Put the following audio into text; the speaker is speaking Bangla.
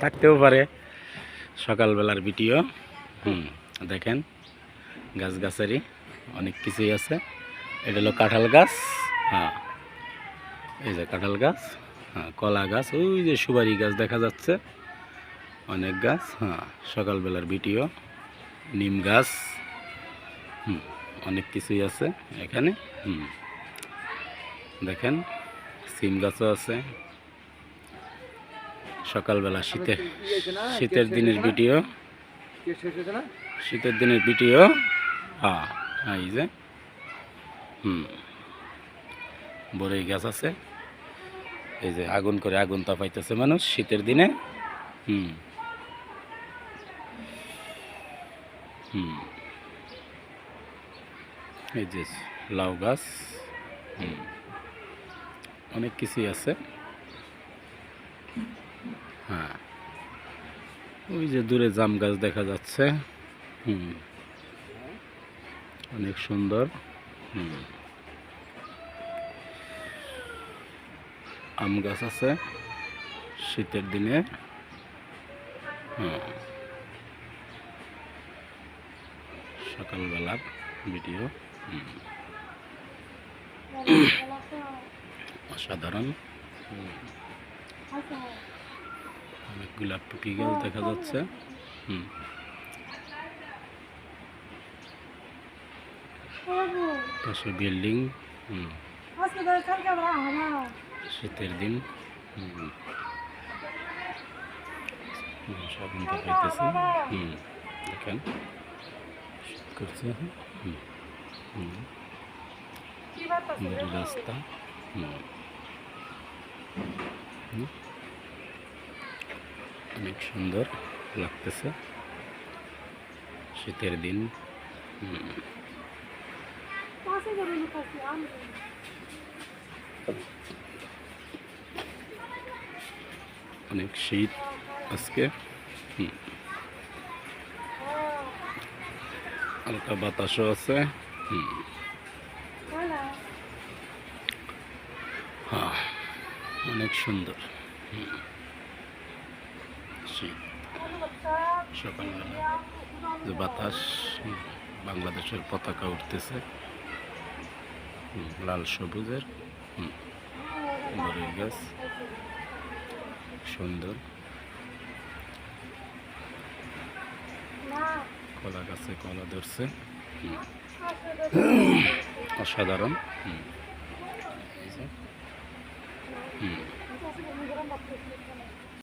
থাকতেও পারে। সকালবেলার ভিডিও। দেখেন গাছগাছালি অনেক কিছুই আছে। এটা হলো কাঁঠাল গাছ। হ্যাঁ, এই যে কাঁঠাল গাছ। হ্যাঁ, কলা গাছ, ওই যে সুপারি গাছ দেখা যাচ্ছে, অনেক গাছ। হ্যাঁ, সকালবেলার ভিডিও। নিম গাছ। অনেক কিছুই আছে এখানে। দেখেন সিম গাছও আছে। সকালবেলা শীতের দিনের ভিডিও। শীতের দিনের ভিডিও। হ্যাঁ, এই যে বড়ই গাছ আছে। এই যে আগুন করে আগুন তাপাইতেছে মানুষ শীতের দিনে। এই যে লাউ গাছ। অনেক কিছুই আছে। হ্যাঁ, ওই যে দূরে জাম গাছ দেখা যাচ্ছে। অনেক সুন্দর। আম গাছ আছে শীতের দিনে। সকালবেলার ভিডিও। অসাধারণ। অনেকগুলা টুকি গাছ দেখা যাচ্ছে। পাশে বিল্ডিং। শীতের দিন সব পাইতেছে। দেখেন শীত করছে। রাস্তা। অনেক সুন্দর লাগতেছে শীতের দিন। অনেক শীত আজকে। হালকা বাতাসও আছে। হ্যাঁ, অনেক সুন্দর শীত। সকালবেলা যে বাতাস, বাংলাদেশের পতাকা উঠতেছে লাল সবুজের। বড়ই গাছ সুন্দর। কলা গাছে কলা ধরছে। অসাধারণ।